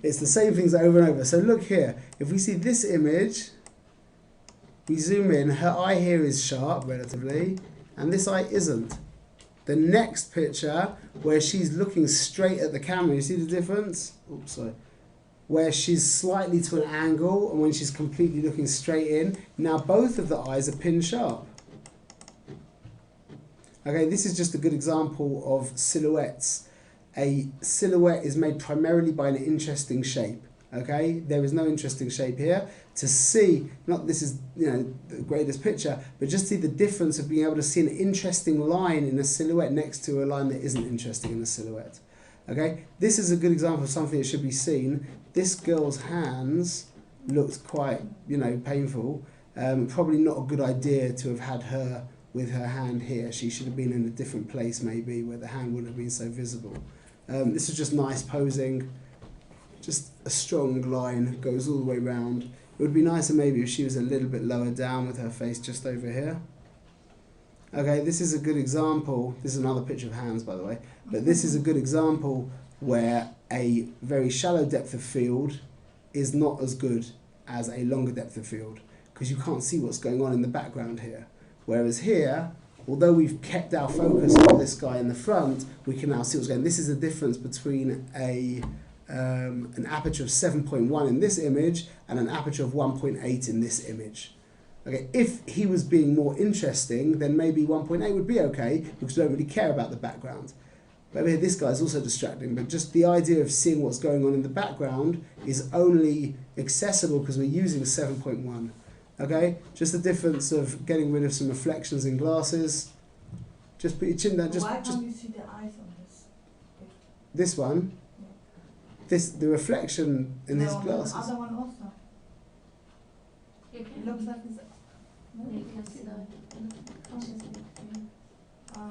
It's the same things over and over. So look here. If we see this image, we zoom in, her eye here is sharp relatively, and this eye isn't. The next picture, where she's looking straight at the camera, you see the difference? Oops, sorry. Where she's slightly to an angle, and when she's completely looking straight in, now both of the eyes are pin sharp. Okay, this is just a good example of silhouettes. A silhouette is made primarily by an interesting shape. Okay, there is no interesting shape here. To see, not this is the greatest picture, but just see the difference of being able to see an interesting line in a silhouette next to a line that isn't interesting in a silhouette. Okay, this is a good example of something that should be seen. This girl's hands looked quite, painful. Probably not a good idea to have had her with her hand here. She should have been in a different place maybe, where the hand wouldn't have been so visible. This is just nice posing. Just a strong line, goes all the way round. It would be nicer maybe if she was a little bit lower down with her face just over here. Okay, this is a good example. This is another picture of hands, by the way. But this is a good example where a very shallow depth of field is not as good as a longer depth of field, because you can't see what's going on in the background here. Whereas here, although we've kept our focus on this guy in the front, we can now see what's going on. This is the difference between an aperture of 7.1 in this image and an aperture of 1.8 in this image. Okay, if he was being more interesting, then maybe 1.8 would be okay, because we don't really care about the background. But here this guy's also distracting, but just the idea of seeing what's going on in the background is only accessible because we're using 7.1. Okay, just the difference of getting rid of some reflections in glasses. Just put your chin down. Why can't you see the eyes on this? This one? The reflection in his glasses. The other one also. It looks like this. You can see that.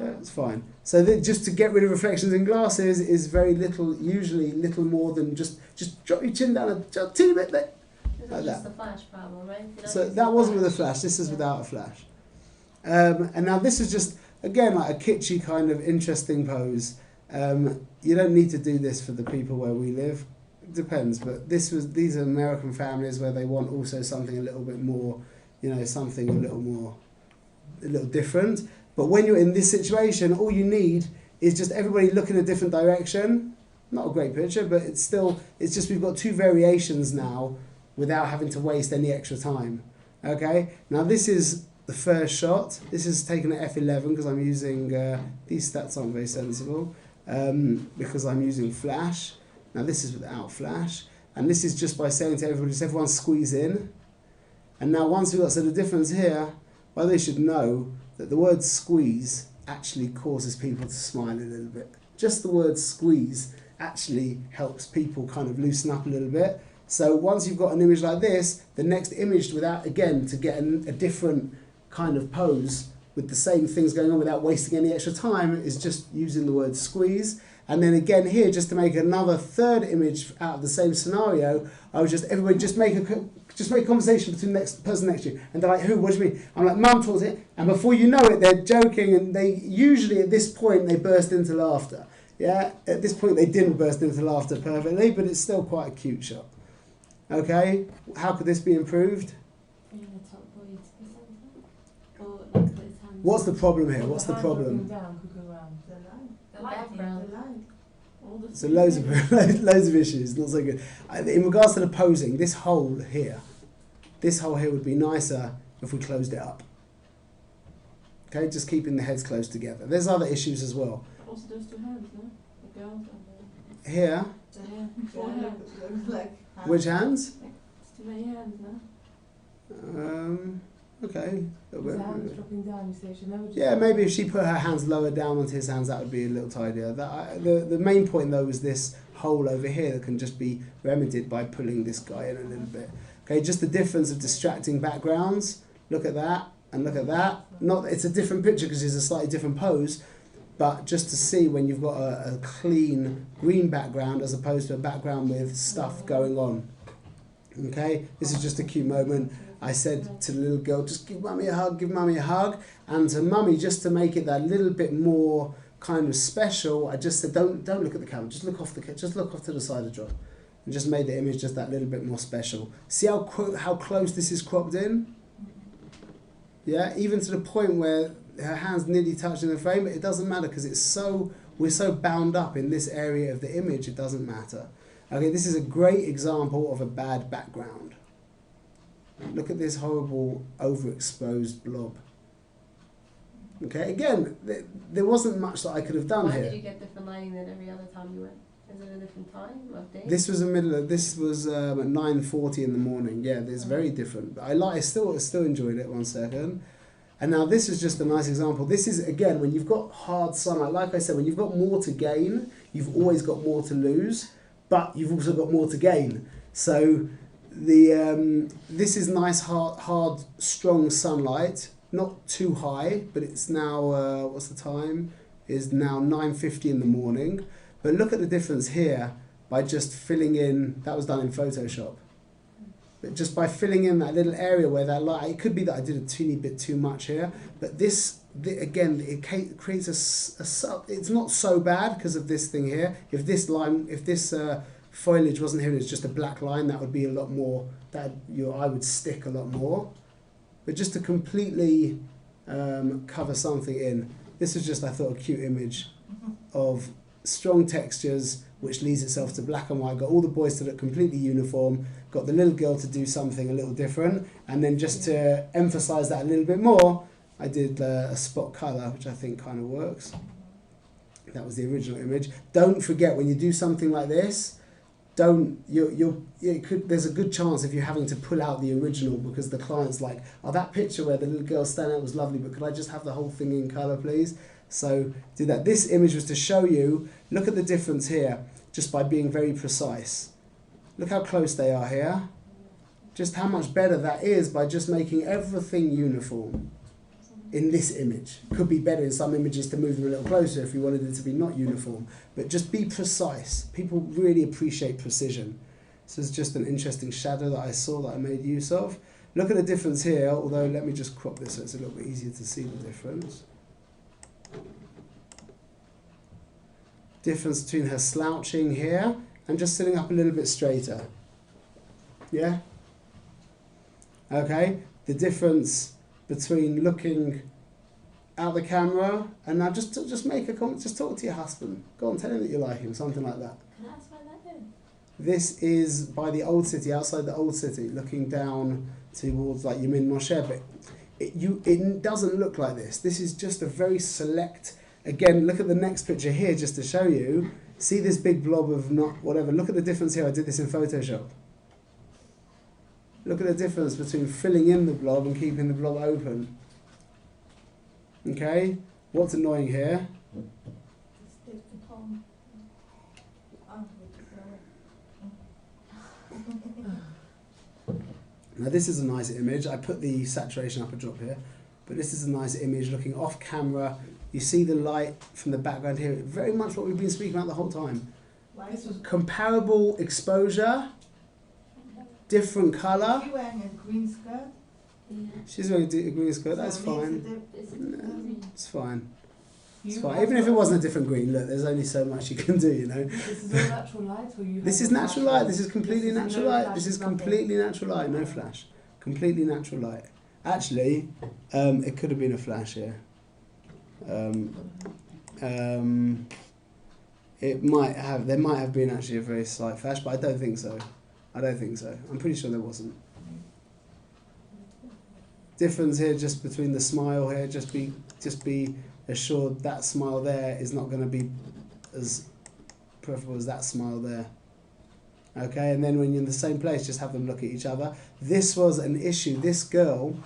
Yeah, it's fine. So just to get rid of reflections in glasses is very little, usually little more than just drop your chin down a teeny bit there. This is just the flash problem, right? So that wasn't with a flash. This is without a flash. And now this is just, again, like a kitschy kind of interesting pose. You don't need to do this for the people where we live. It depends, but these are American families where they want also something a little bit more, something a little different. But when you're in this situation, all you need is just everybody look in a different direction. Not a great picture, but it's just we've got two variations now without having to waste any extra time. Okay, now this is the first shot. This is taken at f11 because I'm using, these stats aren't very sensible, because I'm using flash. Now this is without flash. And this is just by saying to everybody, just everyone squeeze in. And now once we've got, so the difference here, well, they should know that the word squeeze actually causes people to smile a little bit. Just the word squeeze actually helps people kind of loosen up a little bit. So once you've got an image like this, the next image, without, again, to get a different kind of pose with the same things going on without wasting any extra time, is just using the word squeeze. And then again here, just to make another third image out of the same scenario, I would everybody just make a conversation between the next person next to you. And they're like, who, what do you mean? I'm like, Mum told it. And before you know it, they're joking, and they usually at this point, they burst into laughter. Yeah, at this point they didn't burst into laughter perfectly, but it's still quite a cute shot. Okay, how could this be improved? What's the problem here? What's the problem? The background. So loads of issues, not so good. In regards to the posing, this hole here would be nicer if we closed it up. Okay, just keeping the heads close together. There's other issues as well. Also those two hands, no? The girls and the... Here? Which hands? It's too many hands, no? Okay. Hands dropping down, you say, yeah, maybe if she put her hands lower down onto his hands, that would be a little tidier. The main point though is this hole over here that can just be remedied by pulling this guy in a little bit. Okay, just the difference of distracting backgrounds. Look at that and look at that. Not it's a different picture because it's a slightly different pose, but just to see when you've got a clean green background as opposed to a background with stuff going on. Okay, this is just a cute moment. I said to the little girl, just give Mummy a hug, give Mummy a hug. And to Mummy, just to make it that little bit more kind of special, I just said, don't look at the camera, just look off to the side of John. and just made the image just that little bit more special. See how close this is cropped in? Yeah, even to the point where her hand's nearly touching the frame, but it doesn't matter because we're so bound up in this area of the image, it doesn't matter. Okay, this is a great example of a bad background. Look at this horrible overexposed blob. Okay, again, there wasn't much that I could have done Why here. did you get different lighting than every other time you went? Is it a different time of day? This was at 9:40 in the morning. Yeah, it's very different. I still enjoyed it. 1 second. And now this is just a nice example. This is, again, when you've got hard sunlight, like I said, when you've got more to gain, you've always got more to lose, but you've also got more to gain. So this is nice, hard, strong sunlight, not too high, but it's now, what's the time? Is now 9:50 in the morning. But look at the difference here by just filling in, that was done in Photoshop. But just by filling in that little area where that light, it could be that I did a teeny bit too much here, but again, it creates it's not so bad because of this thing here. If this foliage wasn't here, it's just a black line, that would be a lot more, I would stick a lot more. But just to completely cover something in, this is just, I thought, a cute image of strong textures, which leads itself to black and white. Got all the boys to look completely uniform, got the little girl to do something a little different, and then just to emphasize that a little bit more, I did a spot color, which I think kind of works. That was the original image. Don't forget, when you do something like this, there's a good chance if you're having to pull out the original because the client's like, oh, that picture where the little girl standing out was lovely, but could I just have the whole thing in color, please? So do that. This image was to show you, look at the difference here, just by being very precise. Look how close they are here. Just how much better that is by just making everything uniform in this image. Could be better in some images to move them a little closer if you wanted it to be not uniform. But just be precise. People really appreciate precision. This is just an interesting shadow that I saw that I made use of. Look at the difference here, although let me just crop this so it's a little bit easier to see the difference. Difference between her slouching here and just sitting up a little bit straighter. Yeah? Okay? The difference between looking out the camera and now just make a comment, just talk to your husband. Go on, tell him that you like him, something like that. Can I ask why that is? This is by the Old City, outside the Old City, looking down towards like Yamin Moshe, but it doesn't look like this. This is just a very select. Again, look at the next picture here just to show you. See this big blob of not whatever. Look at the difference here. I did this in Photoshop. Look at the difference between filling in the blob and keeping the blob open. Okay? What's annoying here? Now this is a nice image. I put the saturation up a drop here. But this is a nice image looking off camera. You see the light from the background here. Very much what we've been speaking about the whole time. Comparable exposure, different colour. She's wearing a green skirt. Yeah. She's wearing a green skirt, that's fine. Is it No, it's fine. It's You fine. have Even if it to- wasn't a different green, look, there's only so much you can do, you know. This is all natural light, or you? This have is a natural flash light. This is completely This is natural no light. flash, This is nothing. completely natural light. No flash. Completely natural light. Actually, it could have been a flash here. It might have. There might have been actually a very slight flash, but I don't think so. I don't think so. I'm pretty sure there wasn't. Difference here just between the smile here. Just be assured that smile there is not going to be as preferable as that smile there. Okay, and then when you're in the same place, just have them look at each other. This was an issue. This girl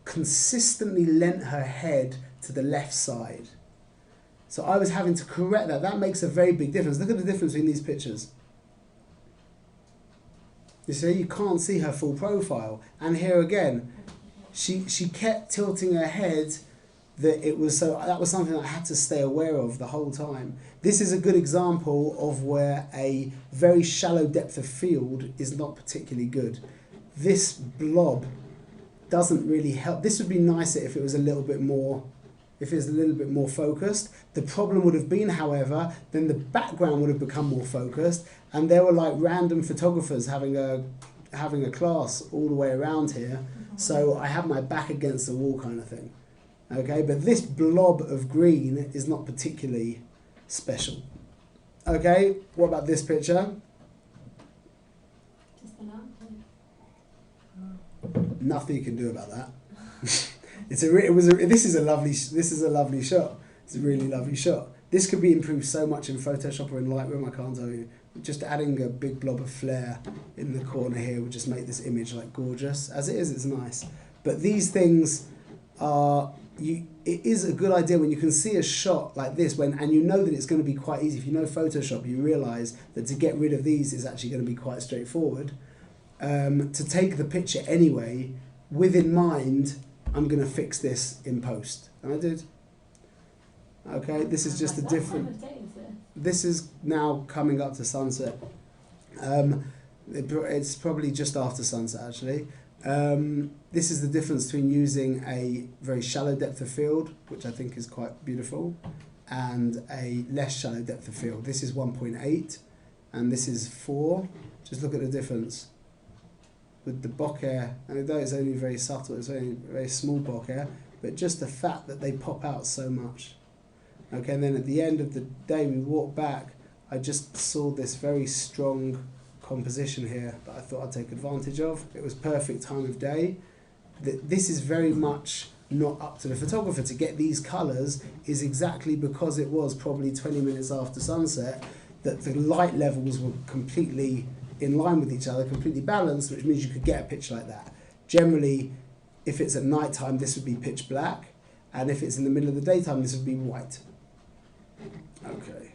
consistently leant her head to the left side. So I was having to correct that. That makes a very big difference. Look at the difference between these pictures. You see, you can't see her full profile. And here again, she kept tilting her head. That was something that I had to stay aware of the whole time. This is a good example of where a very shallow depth of field is not particularly good. This blob doesn't really help. This would be nicer if it was a little bit more if it's a little bit more focused. The problem would have been, however, then the background would have become more focused, and there were like random photographers having a class all the way around here. So I have my back against the wall kind of thing. Okay, but this blob of green is not particularly special. Okay, what about this picture? Just an lamp. Nothing you can do about that. This is a lovely shot. It's a really lovely shot. This could be improved so much in Photoshop or in Lightroom, I can't tell you. Just adding a big blob of flare in the corner here would just make this image like gorgeous. As it is, it's nice. But these things are, it is a good idea when you can see a shot like this, and you know that it's going to be quite easy. If you know Photoshop, you realise that to get rid of these is actually going to be quite straightforward. To take the picture anyway, with in mind, I'm going to fix this in post. And I did. Okay, this is just a different... What time of day is it? This is now coming up to sunset. It's probably just after sunset, actually. This is the difference between using a very shallow depth of field, which I think is quite beautiful, and a less shallow depth of field. This is 1.8, and this is 4. Just look at the difference. With the bokeh, and although it's only very subtle, it's only very small bokeh, but just the fact that they pop out so much. Okay, and then at the end of the day, we walked back, I just saw this very strong composition here that I thought I'd take advantage of. It was perfect time of day. This is very much not up to the photographer. To get these colours is exactly because it was probably 20 minutes after sunset that the light levels were completely in line with each other, completely balanced, which means you could get a picture like that. Generally, if it's at night time, this would be pitch black, and if it's in the middle of the daytime, this would be white. Okay.